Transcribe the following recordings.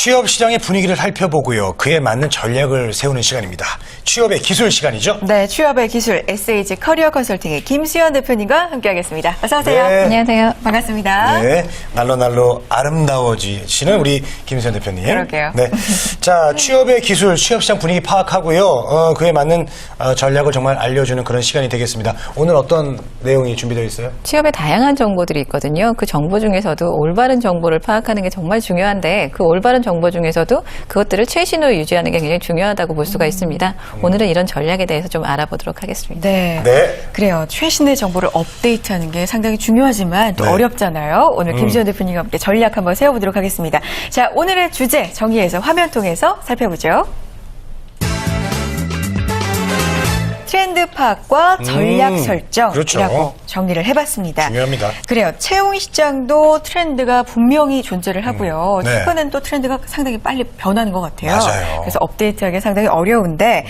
취업 시장의 분위기를 살펴보고요. 그에 맞는 전략을 세우는 시간입니다. 취업의 기술 시간이죠? 네, 취업의 기술 SH 커리어 컨설팅의 김수현 대표님과 함께하겠습니다. 어서 오세요. 네. 안녕하세요. 반갑습니다. 네, 날로 아름다워지시는 우리 김수현 대표님. 그러게요. 네, 자 취업의 기술, 취업 시장 분위기 파악하고요. 그에 맞는 전략을 정말 알려주는 그런 시간이 되겠습니다. 오늘 어떤 내용이 준비되어 있어요? 취업에 다양한 정보들이 있거든요. 그 정보 중에서도 올바른 정보를 파악하는 게 정말 중요한데 그 올바른 정보 중에서도 그것들을 최신으로 유지하는 게 굉장히 중요하다고 볼 수가 있습니다. 오늘은 이런 전략에 대해서 좀 알아보도록 하겠습니다. 네. 그래요. 최신의 정보를 업데이트하는 게 상당히 중요하지만 또 네. 어렵잖아요. 오늘 김수현 대표님과 함께 전략 한번 세워보도록 하겠습니다. 자, 오늘의 주제 정리해서 화면 통해서 살펴보죠. 트렌드 파악과 전략 설정이라고 그렇죠. 정리를 해봤습니다. 중요합니다. 그래요. 채용 시장도 트렌드가 분명히 존재를 하고요. 네. 최근엔 또 트렌드가 상당히 빨리 변하는 것 같아요. 맞아요. 그래서 업데이트하기 상당히 어려운데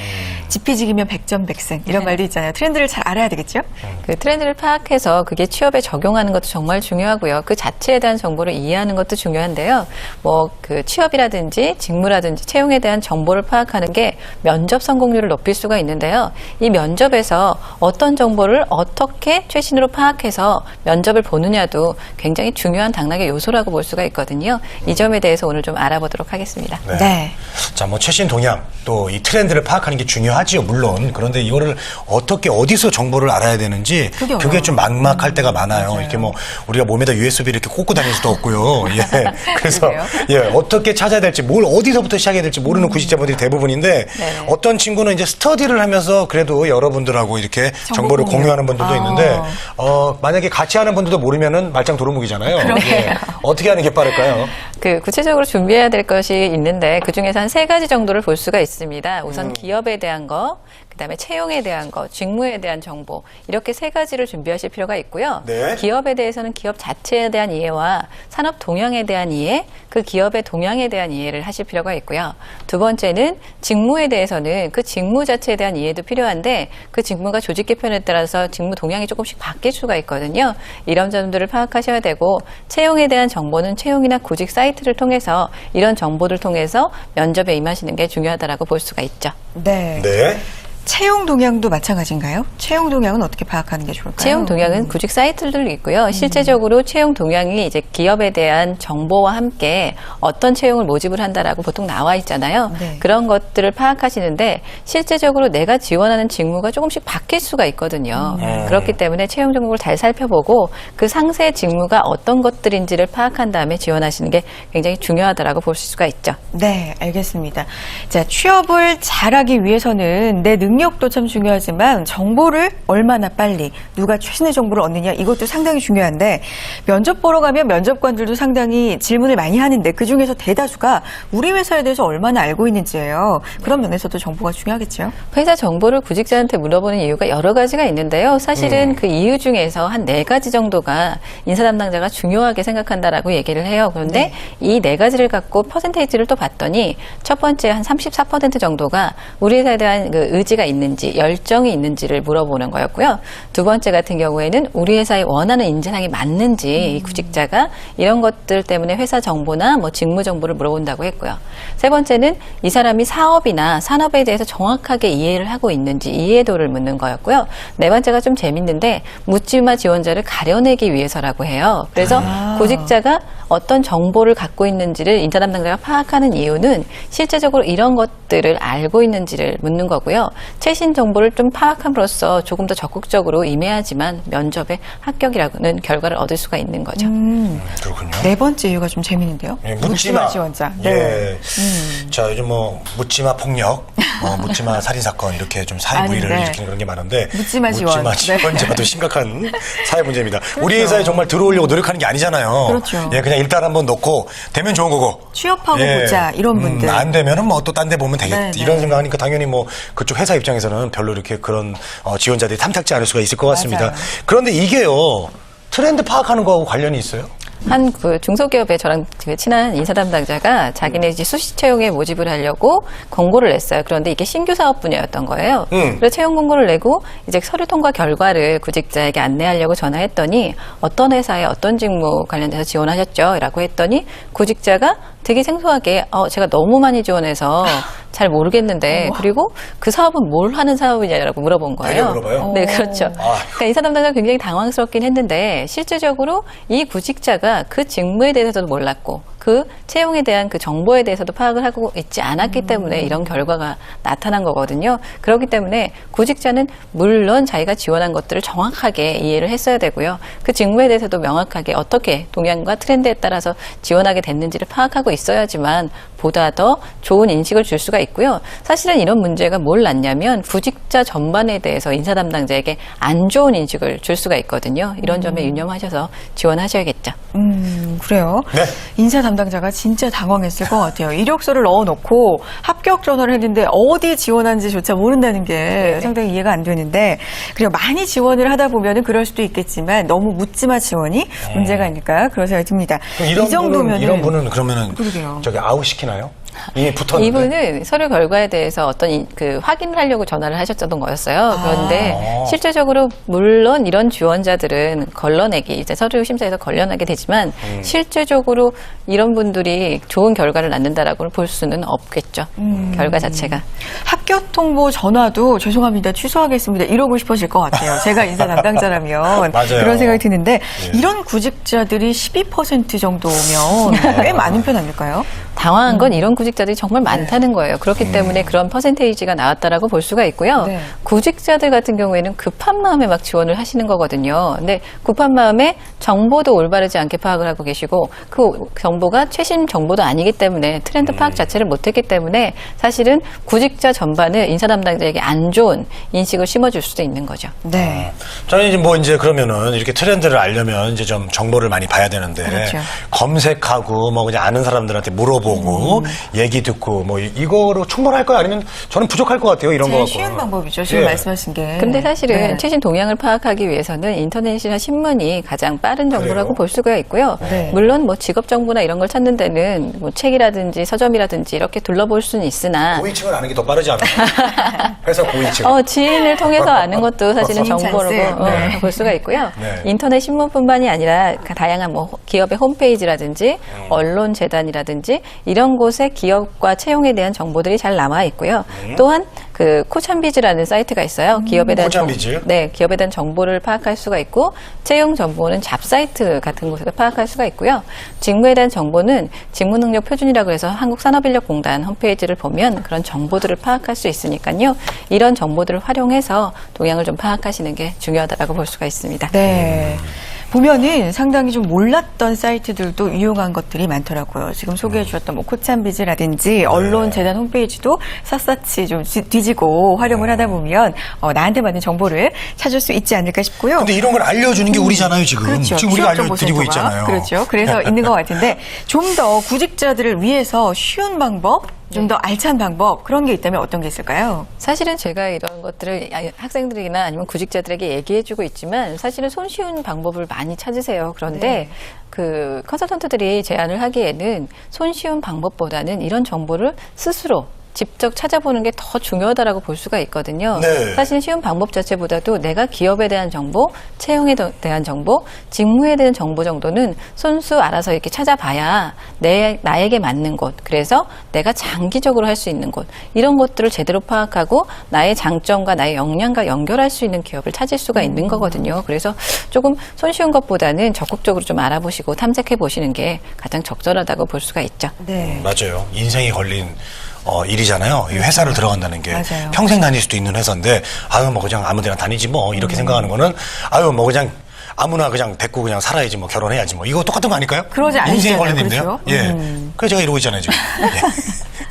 지피지기면 백전백승 이런 말도 있잖아요. 트렌드를 잘 알아야 되겠죠? 그 트렌드를 파악해서 그게 취업에 적용하는 것도 정말 중요하고요. 그 자체에 대한 정보를 이해하는 것도 중요한데요. 뭐 그 취업이라든지 직무라든지 채용에 대한 정보를 파악하는 게 면접 성공률을 높일 수가 있는데요. 이 면접에서 어떤 정보를 어떻게 최신으로 파악해서 면접을 보느냐도 굉장히 중요한 당락의 요소라고 볼 수가 있거든요. 이 점에 대해서 오늘 좀 알아보도록 하겠습니다. 네. 자, 뭐 최신 동향 또 이 트렌드를 파악하는 게 중요하지요, 물론. 그런데 이거를 어떻게 어디서 정보를 알아야 되는지 그게 좀 막막할 때가 많아요. 맞아요. 이렇게 뭐 우리가 몸에다 USB 이렇게 꽂고 다닐 수도 없고요. 예. 그래서 그래요? 예, 어떻게 찾아야 될지, 뭘 어디서부터 시작해야 될지 모르는 구직자분들이 대부분인데 네네. 어떤 친구는 이제 스터디를 하면서 그래도 여러분들하고 이렇게 정보를 공유. 공유하는 분들도 아. 있는데 만약에 같이 하는 분들도 모르면은 말짱 도루묵이잖아요. 그러게요. 예. 어떻게 하는 게 빠를까요? 그 구체적으로 준비해야 될 것이 있는데 그 중에서 한 3가지 정도를 볼 수가 있습니다. 우선 기업에 대한 거, 그다음에 채용에 대한 거, 직무에 대한 정보 이렇게 3가지를 준비하실 필요가 있고요. 네. 기업에 대해서는 기업 자체에 대한 이해와 산업 동향에 대한 이해, 그 기업의 동향에 대한 이해를 하실 필요가 있고요. 두 번째는 직무에 대해서는 그 직무 자체에 대한 이해도 필요한데 그 직무가 조직 개편에 따라서 직무 동향이 조금씩 바뀔 수가 있거든요. 이런 점들을 파악하셔야 되고 채용에 대한 정보는 채용이나 구직 사이트를 통해서 이런 정보를 통해서 면접에 임하시는 게 중요하다고 볼 수가 있죠. 네. 네. 채용 동향도 마찬가지인가요? 채용 동향은 어떻게 파악하는 게 좋을까요? 채용 동향은 구직 사이트들도 있고요. 실제적으로 채용 동향이 이제 기업에 대한 정보와 함께 어떤 채용을 모집을 한다라고 보통 나와 있잖아요. 네. 그런 것들을 파악하시는데 실제적으로 내가 지원하는 직무가 조금씩 바뀔 수가 있거든요. 그렇기 때문에 채용 정보를 잘 살펴보고 그 상세 직무가 어떤 것들인지를 파악한 다음에 지원하시는 게 굉장히 중요하다라고 볼 수가 있죠. 네, 알겠습니다. 자, 취업을 잘하기 위해서는 내 능력도 참 중요하지만 정보를 얼마나 빨리 누가 최신의 정보를 얻느냐 이것도 상당히 중요한데 면접 보러 가면 면접관들도 상당히 질문을 많이 하는데 그중에서 대다수가 우리 회사에 대해서 얼마나 알고 있는지예요. 그런 면에서도 정보가 중요하겠죠. 회사 정보를 구직자한테 물어보는 이유가 여러 가지가 있는데요. 사실은 그 이유 중에서 한 4가지 정도가 인사 담당자가 중요하게 생각한다라고 얘기를 해요. 그런데 이 4가지를 갖고 퍼센테이지를 또 봤더니 첫 번째 한 34% 정도가 우리 회사에 대한 그 의지가 있는지, 열정이 있는지를 물어보는 거였고요. 두 번째 같은 경우에는 우리 회사에 원하는 인재상이 맞는지 이 구직자가 이런 것들 때문에 회사 정보나 뭐 직무 정보를 물어본다고 했고요. 세 번째는 이 사람이 사업이나 산업에 대해서 정확하게 이해를 하고 있는지 이해도를 묻는 거였고요. 네 번째가 좀 재밌는데 묻지마 지원자를 가려내기 위해서라고 해요. 그래서 구직자가 어떤 정보를 갖고 있는지를 인사 담당자가 파악하는 이유는 실제적으로 이런 것들을 알고 있는지를 묻는 거고요. 최신 정보를 좀 파악함으로써 조금 더 적극적으로 임해야지만 면접에 합격이라는 결과를 얻을 수가 있는 거죠. 그렇군요. 네 번째 이유가 좀 재밌는데요. 예, 묻지마 지원자. 예. 자, 요즘 뭐 묻지마 폭력, 묻지마 살인 사건 이렇게 좀 사회 아니, 무리를 네. 일으키는 그런 게 많은데 묻지마 지원. 지원자도 심각한 사회 문제입니다. 우리 회사에 정말 들어오려고 노력하는 게 아니잖아요. 그렇죠. 예, 그냥 일단 한번 놓고 되면 좋은 거고. 취업하고 보자 이런 분들. 안 되면은 뭐 또 딴 데 보면 되겠다. 네, 네. 이런 생각하니까 당연히 뭐 그쪽 회사 입장에서는 별로 이렇게 그런 지원자들이 탐탁지 않을 수가 있을 것 같습니다. 맞아요. 그런데 이게요. 트렌드 파악하는 거하고 관련이 있어요? 한 그 중소기업에 저랑 그 친한 인사 담당자가 자기네 이제 수시 채용에 모집을 하려고 공고를 냈어요. 그런데 이게 신규 사업 분야였던 거예요. 그래서 채용 공고를 내고 이제 서류 통과 결과를 구직자에게 안내하려고 전화했더니 어떤 회사에 어떤 직무 관련돼서 지원하셨죠? 라고 했더니 구직자가 되게 생소하게 제가 너무 많이 지원해서 잘 모르겠는데 그리고 그 사업은 뭘 하는 사업이냐라고 물어본 거예요. 되게 물어봐요? 네, 그렇죠. 그러니까 인사 담당자가 굉장히 당황스럽긴 했는데 실제적으로 이 구직자가 그 직무에 대해서도 몰랐고 그 채용에 대한 그 정보에 대해서도 파악을 하고 있지 않았기 때문에 이런 결과가 나타난 거거든요. 그렇기 때문에 구직자는 물론 자기가 지원한 것들을 정확하게 이해를 했어야 되고요. 그 직무에 대해서도 명확하게 어떻게 동향과 트렌드에 따라서 지원하게 됐는지를 파악하고 있어야지만 보다 더 좋은 인식을 줄 수가 있고요. 사실은 이런 문제가 뭘 낳냐면 구직자 전반에 대해서 인사 담당자에게 안 좋은 인식을 줄 수가 있거든요. 이런 점에 유념하셔서 지원하셔야겠죠. 그래요. 네. 인사 담당자가 진짜 당황했을 것 같아요. 이력서를 넣어놓고 합격 전화를 했는데 어디 지원한지조차 모른다는 게 상당히 이해가 안 되는데, 그리고 많이 지원을 하다 보면은 그럴 수도 있겠지만 너무 묻지마 지원이 문제가 아닐까 그런 생각이 듭니다. 그럼 이런 분은 그러면은 그러게요. 저기 아웃시키나요? 이미 붙었는데. 이분은 서류 결과에 대해서 어떤 그 확인을 하려고 전화를 하셨던 거였어요. 그런데 실제적으로 물론 이런 지원자들은 걸러내기, 이제 서류 심사에서 걸러내게 되지만 실제적으로 이런 분들이 좋은 결과를 낳는다라고는 볼 수는 없겠죠. 결과 자체가. 합격 통보 전화도 죄송합니다, 취소하겠습니다, 이러고 싶어질 것 같아요. 제가 인사 담당자라면 맞아요. 그런 생각이 드는데 이런 구직자들이 12% 정도면 꽤 많은 편 아닐까요? 당황한 건 이런 구직자들이 정말 많다는 거예요. 그렇기 때문에 그런 퍼센테이지가 나왔다라고 볼 수가 있고요. 네. 구직자들 같은 경우에는 급한 마음에 막 지원을 하시는 거거든요. 근데 급한 마음에 정보도 올바르지 않게 파악을 하고 계시고 그 정보가 최신 정보도 아니기 때문에 트렌드 파악 자체를 못했기 때문에 사실은 구직자 전반을 인사 담당자에게 안 좋은 인식을 심어줄 수도 있는 거죠. 네. 저는 이제 그러면은 이렇게 트렌드를 알려면 이제 좀 정보를 많이 봐야 되는데 그렇죠. 검색하고 뭐 그냥 아는 사람들한테 물어보고 얘기 듣고 뭐 이거로 충분할까요? 아니면 저는 부족할 것 같아요. 이런 거 제일 갖고. 쉬운 방법이죠. 지금 예. 말씀하신 게. 근데 사실은 네. 최신 동향을 파악하기 위해서는 인터넷이나 신문이 가장 빠른 정보라고 그래요? 볼 수가 있고요. 네. 물론 뭐 직업 정보나 이런 걸 찾는 데는 뭐 책이라든지 서점이라든지 이렇게 둘러볼 수는 있으나 고위층을 아는 게 더 빠르지 않나요? 회사 고위층. 지인을 통해서 아는 것도 사실은 지인 정보라고 찬스. 네. 볼 수가 있고요. 네. 인터넷 신문뿐만이 아니라 다양한 뭐 기업의 홈페이지라든지 언론 재단이라든지 이런 곳에 기업과 채용에 대한 정보들이 잘 남아 있고요. 또한 그 코찬비즈라는 사이트가 있어요. 기업에 대한 코찬비즈? 네, 기업에 대한 정보를 파악할 수가 있고 채용 정보는 잡사이트 같은 곳에서 파악할 수가 있고요. 직무에 대한 정보는 직무능력 표준이라고 해서 한국산업인력공단 홈페이지를 보면 그런 정보들을 파악할 수 있으니까요. 이런 정보들을 활용해서 동향을 좀 파악하시는 게 중요하다고 볼 수가 있습니다. 네. 보면은 상당히 좀 몰랐던 사이트들도 이용한 것들이 많더라고요. 지금 소개해 주셨던 뭐 코찬비즈라든지 언론 재단 홈페이지도 샅샅이 좀 뒤지고 활용을 하다 보면 나한테 맞는 정보를 찾을 수 있지 않을까 싶고요. 근데 이런 걸 알려주는 게 우리잖아요, 지금. 그렇죠. 지금 우리가 취업정보 알려드리고 센터가. 있잖아요. 그렇죠. 그래서 있는 것 같은데 좀 더 구직자들을 위해서 쉬운 방법, 좀 더 알찬 방법 그런 게 있다면 어떤 게 있을까요? 사실은 제가 이런 것들을 학생들이나 아니면 구직자들에게 얘기해주고 있지만 사실은 손쉬운 방법을 많이 찾으세요. 그런데 그 컨설턴트들이 제안을 하기에는 손쉬운 방법보다는 이런 정보를 스스로 직접 찾아보는 게 더 중요하다고 볼 수가 있거든요. 네. 사실 쉬운 방법 자체보다도 내가 기업에 대한 정보, 채용에 대한 정보, 직무에 대한 정보 정도는 손수 알아서 이렇게 찾아봐야 나에게 맞는 곳, 그래서 내가 장기적으로 할 수 있는 곳, 이런 것들을 제대로 파악하고 나의 장점과 나의 역량과 연결할 수 있는 기업을 찾을 수가 있는 거거든요. 그래서 조금 손쉬운 것보다는 적극적으로 좀 알아보시고 탐색해 보시는 게 가장 적절하다고 볼 수가 있죠. 네. 맞아요. 인생이 걸린 일이잖아요. 이 회사를 들어간다는 게 맞아요. 평생 다닐 수도 있는 회사인데 뭐 그냥 아무 데나 다니지 뭐 이렇게 생각하는 거는 뭐 그냥 아무나 그냥 데리고 그냥 살아야지 뭐 결혼해야지 뭐 이거 똑같은 거 아닐까요? 그러지 인생이 않으시잖아요. 걸린 일인데요. 그렇죠? 예. 그래서 제가 이러고 있잖아요 지금.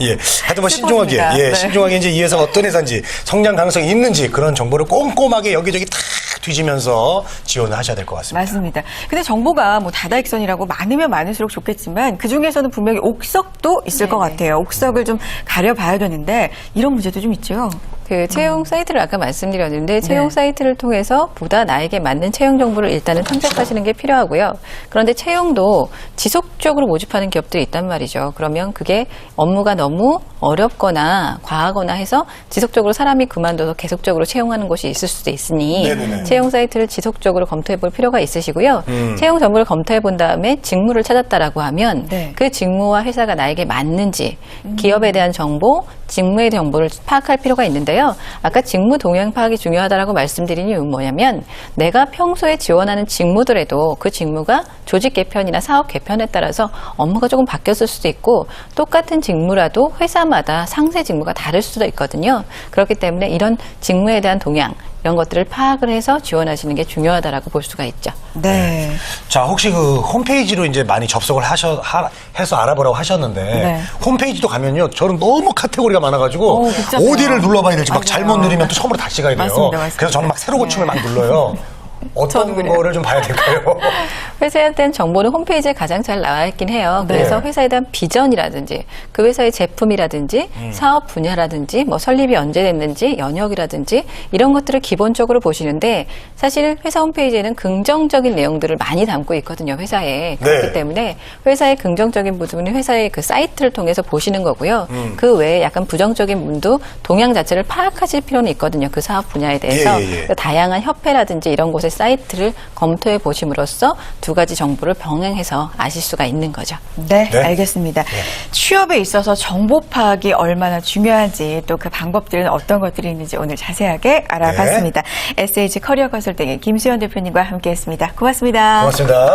예. 하여튼 뭐 신중하게, 슬펐습니다. 네. 신중하게 이제 이 회사가 어떤 회사인지 성장 가능성이 있는지 그런 정보를 꼼꼼하게 여기저기 탁 뒤지면서 지원을 하셔야 될 것 같습니다. 맞습니다. 근데 정보가 뭐 다다익선이라고 많으면 많을수록 좋겠지만 그 중에서는 분명히 옥석도 있을 것 같아요. 옥석을 좀 가려봐야 되는데 이런 문제도 좀 있죠. 그 채용 사이트를 아까 말씀드렸는데 채용 네. 사이트를 통해서 보다 나에게 맞는 채용 정보를 일단은 탐색하시는 게 필요하고요. 그런데 채용도 지속적으로 모집하는 기업들이 있단 말이죠. 그러면 그게 업무가 너무 어렵거나 과하거나 해서 지속적으로 사람이 그만둬서 계속적으로 채용하는 곳이 있을 수도 있으니 네네네. 채용 사이트를 지속적으로 검토해 볼 필요가 있으시고요. 채용 정보를 검토해 본 다음에 직무를 찾았다라고 하면 네. 그 직무와 회사가 나에게 맞는지 기업에 대한 정보, 직무에 대한 정보를 파악할 필요가 있는데요. 아까 직무 동향 파악이 중요하다라고 말씀드린 이유는 뭐냐면 내가 평소에 지원하는 직무들에도 그 직무가 조직 개편이나 사업 개편에 따라서 업무가 조금 바뀌었을 수도 있고 똑같은 직무라도 회사마다 상세 직무가 다를 수도 있거든요. 그렇기 때문에 이런 직무에 대한 동향 이런 것들을 파악을 해서 지원하시는 게 중요하다라고 볼 수가 있죠. 네. 자, 혹시 그 홈페이지로 이제 많이 접속을 해서 알아보라고 하셨는데, 네. 홈페이지도 가면요, 저는 너무 카테고리가 많아가지고, 복잡해요. 어디를 눌러봐야 될지 막 맞아요. 잘못 누르면 또 처음으로 다시 가야 돼요. 맞습니다, 맞습니다. 그래서 저는 막 새로 고침을 막 눌러요. 어떤 거를 좀 봐야 될까요? 회사에 대한 정보는 홈페이지에 가장 잘 나와 있긴 해요. 그래서 네. 회사에 대한 비전이라든지 그 회사의 제품이라든지 사업 분야라든지 뭐 설립이 언제 됐는지 연역이라든지 이런 것들을 기본적으로 보시는데 사실 회사 홈페이지에는 긍정적인 내용들을 많이 담고 있거든요. 회사에. 그렇기 네. 때문에 회사의 긍정적인 부분은 회사의 그 사이트를 통해서 보시는 거고요. 그 외에 약간 부정적인 부분도 동향 자체를 파악하실 필요는 있거든요. 그 사업 분야에 대해서. 예, 예, 예. 그래서 다양한 협회라든지 이런 곳의 사이트를 검토해 보심으로써 두 가지 정보를 병행해서 아실 수가 있는 거죠. 네, 네. 알겠습니다. 취업에 있어서 정보 파악이 얼마나 중요한지 또 그 방법들은 어떤 것들이 있는지 오늘 자세하게 알아봤습니다. SH 커리어 컨설팅의 김수현 대표님과 함께했습니다. 고맙습니다. 고맙습니다.